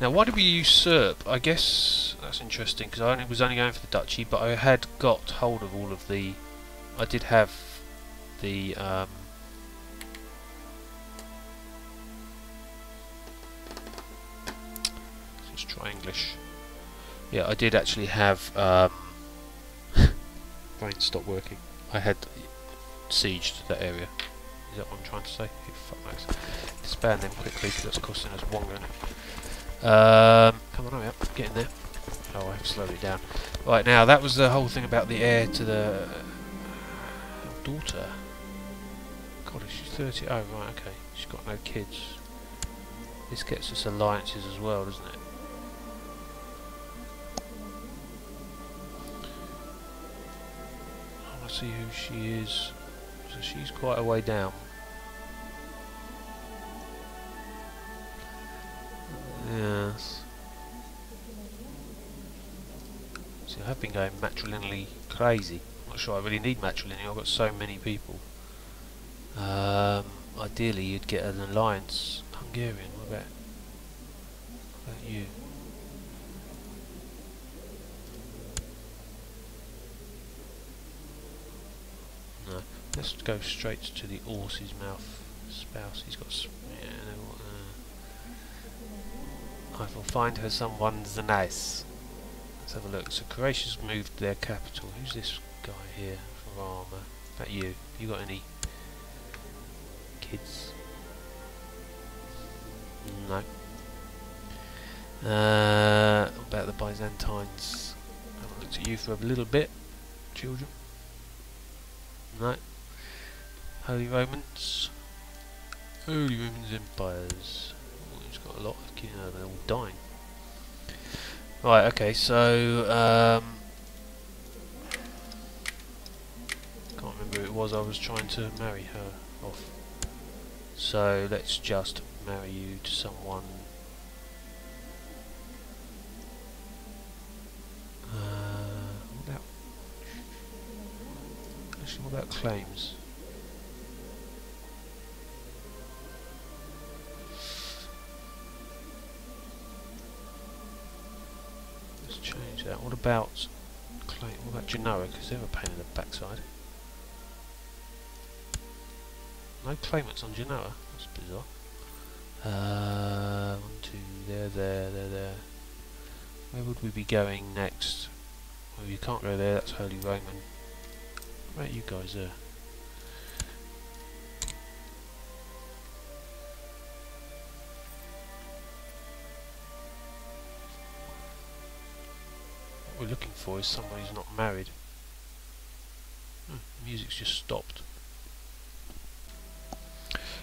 Now, why did we usurp? I guess that's interesting because I was only going for the duchy, but I had got hold of all of the... I did have the... let's try English. Yeah, I did actually have... brain stopped working. I had sieged that area. Is that what I'm trying to say? Oh, fuck knows. Disband them quickly because that's costing us wonga. Come on, hurry up. Get in there. Oh, I have slowed it down. Right, now, that was the whole thing about the heir to the... daughter. God, she's 30. Oh, right, okay. She's got no kids. This gets us alliances as well, doesn't it? See who she is. So she's quite a way down. Yes. See, I have been going matrilineally crazy. I'm not sure I really need matrilineal. I've got so many people. Ideally you'd get an alliance Hungarian. What about you? No. Let's go straight to the horse's mouth spouse. He's got yeah, I will find her someone nice. Let's have a look. So Croatia's moved their capital. Who's this guy here for armour? Is that you? You got any kids? No. What about the Byzantines? I haven't looked at you for a little bit. Children? No. Holy Romans? Holy Romans Empires. Oh, he's got a lot of kids. They're all dying. Right, okay, so can't remember who it was I was trying to marry her off. So let's just marry you to someone. What about claims? Let's change that. What about claim? What about Genoa? Because they're a pain in the backside. No claimants on Genoa. That's bizarre. 1, 2, there. Where would we be going next? Well, you can't go there. That's Holy Roman. What about you guys there? What we're looking for is somebody who's not married. Oh, the music's just stopped.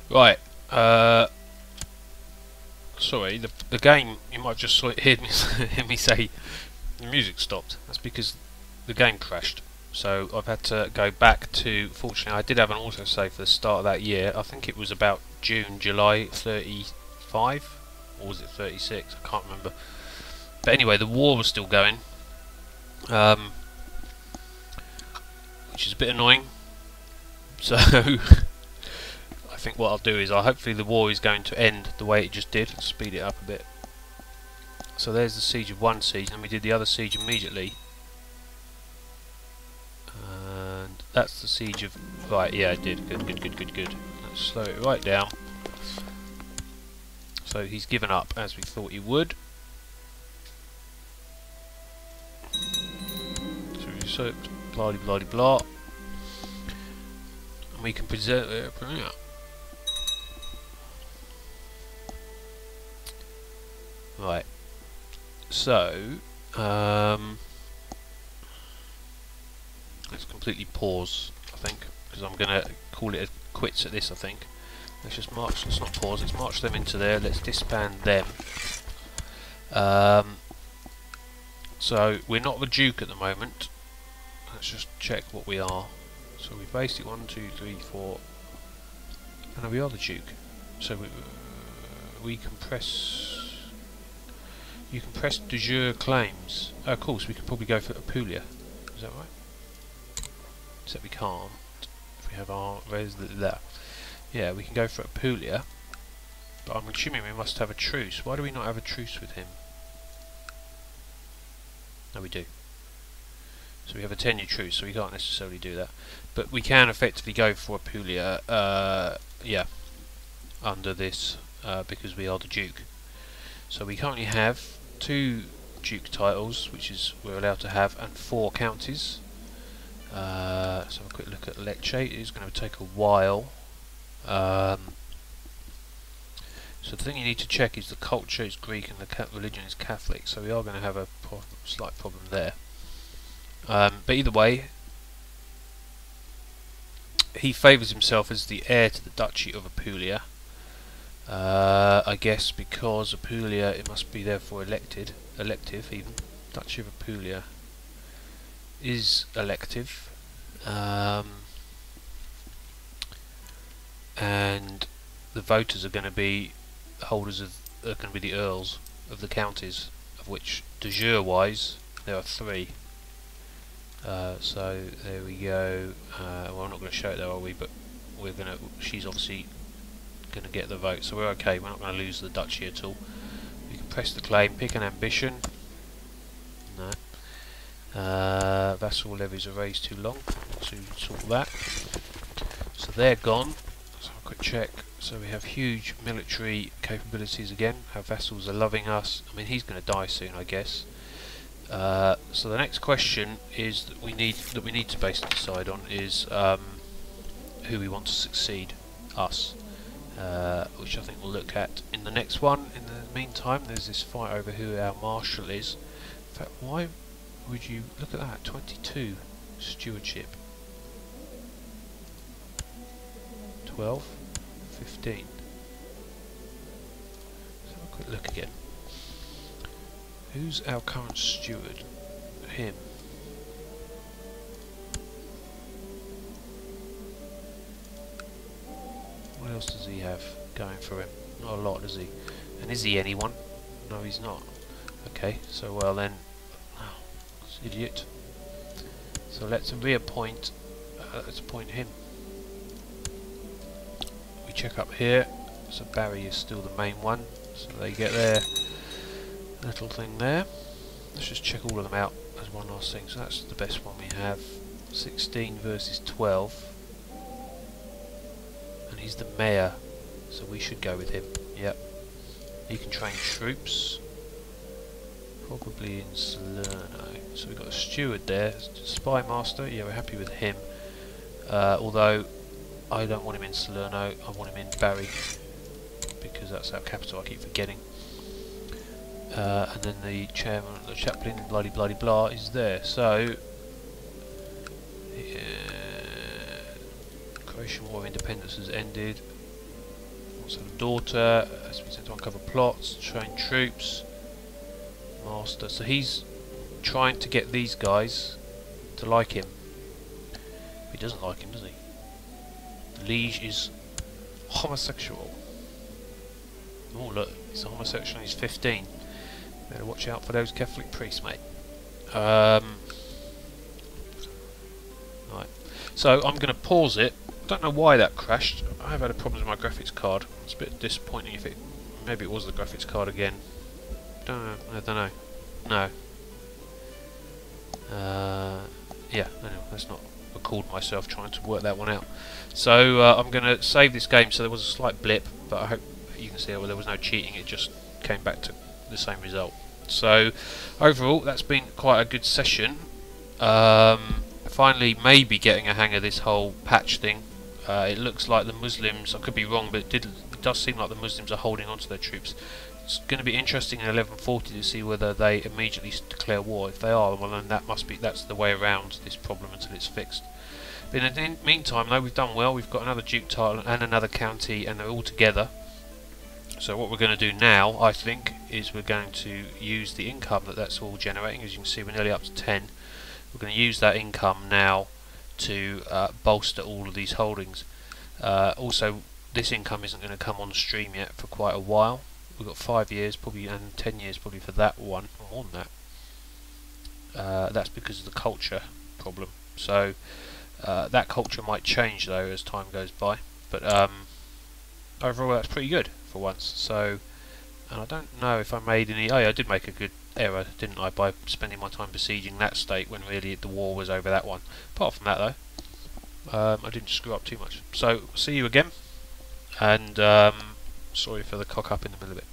Right. Sorry, the game, you might have just heard me hear me say the music stopped. That's because the game crashed. So I've had to go back to, fortunately I did have an autosave for the start of that year. I think it was about July 35, or was it 36, I can't remember. But anyway, the war was still going, which is a bit annoying. So I think what I'll do is, hopefully the war is going to end the way it just did. Let's speed it up a bit. So there's the siege of one siege, and we did the other siege immediately. And that's the siege of... Right, yeah, I did. Good. Let's slow it right down. So he's given up, as we thought he would. So blah blah blah. And we can preserve it. Right. So let's completely pause, I think, because I'm going to call it a quits at this, I think. Let's just march, let's not pause, let's march them into there, let's disband them. So we're not the Duke at the moment. Let's just check what we are. So we've basically 1, 2, 3, 4. Oh no, we are the Duke. So we can press... You can press de jure claims. Oh, of course, we can probably go for Apulia. Is that right? Except we can't. If we have our... Where's the... Yeah, we can go for Apulia. But I'm assuming we must have a truce. Why do we not have a truce with him? No, we do. So we have a 10-year truce, so we can't necessarily do that. But we can effectively go for Apulia, yeah, under this, because we are the Duke. So we currently have 2 Duke titles, which is we're allowed to have, and 4 counties. Let's have a quick look at Lecce. It is going to take a while. So the thing you need to check is the culture is Greek and the religion is Catholic, so we are going to have a slight problem there. But either way, he favours himself as the heir to the Duchy of Apulia. I guess because Apulia, it must be therefore elective even. Duchy of Apulia is elective. And the voters are going to be the earls of the counties, of which de jure wise there are 3. So there we go. Well, I'm not going to show it there, are we? But she's obviously gonna get the vote, so we're okay. We're not going to lose the duchy at all. We can press the claim, pick an ambition. No. Vassal levies are raised too long to sort that. So they're gone. Let's have a quick check. So we have huge military capabilities again. Our vassals are loving us. I mean, he's going to die soon, I guess. So the next question is that we need to basically decide on is who we want to succeed us, which I think we'll look at in the next one. In the meantime, there's this fight over who our marshal is. In fact, why would you look at that? 22 stewardship, 12, 15. Let's have a quick look again. Who's our current steward? Him. What else does he have going for him? Not a lot, does he? And is he anyone? No, he's not. Okay, so well then, oh, idiot. So let's reappoint. Let's appoint him. We check up here. So Barry is still the main one. So they get their little thing there. Let's just check all of them out as one last thing. So that's the best one we have. 16 versus 12. And he's the mayor, so we should go with him. Yep. He can train troops. Probably in Salerno. So we've got a steward there. Spy master. Yeah, we're happy with him. Although I don't want him in Salerno. I want him in Bari, because that's our capital. I keep forgetting. And then the chairman, the chaplain, bloody blah is there. So Croatian War of Independence has ended. Also, a daughter has been sent to uncover plots, train troops, master. So he's trying to get these guys to like him. He doesn't like him, does he? The liege is homosexual. Oh look, he's a homosexual. He's 15. Better watch out for those Catholic priests, mate. Right. So I'm going to pause it. Don't know why that crashed. I have had a problem with my graphics card. It's a bit disappointing if it... Maybe it was the graphics card again. I don't know. No. Yeah, anyway, let's not record myself trying to work that one out. So I'm going to save this game. So there was a slight blip, but I hope you can see there was no cheating. It just came back to the same result. So overall, that's been quite a good session. Finally, maybe getting a hang of this whole patch thing. It looks like the Muslims, I could be wrong, but it does seem like the Muslims are holding on to their troops. It's going to be interesting in 1140 to see whether they immediately declare war. If they are, well then that's the way around this problem until it's fixed. But in the meantime, though, we've done well. We've got another duke title and another county, and they're all together. So what we're going to do now, I think, is we're going to use the income that's all generating. As you can see, we're nearly up to 10. We're going to use that income now to bolster all of these holdings. Also, this income isn't going to come on stream yet for quite a while. We've got 5 years, probably, and 10 years probably for that one, or more than that. That's because of the culture problem. So that culture might change though as time goes by. But overall, that's pretty good for once. So, and I don't know if I made any. Oh yeah, I did make a good error, didn't I, by spending my time besieging that state when really the war was over that one. Apart from that though, I didn't screw up too much. So see you again, and sorry for the cock up in the middle of it.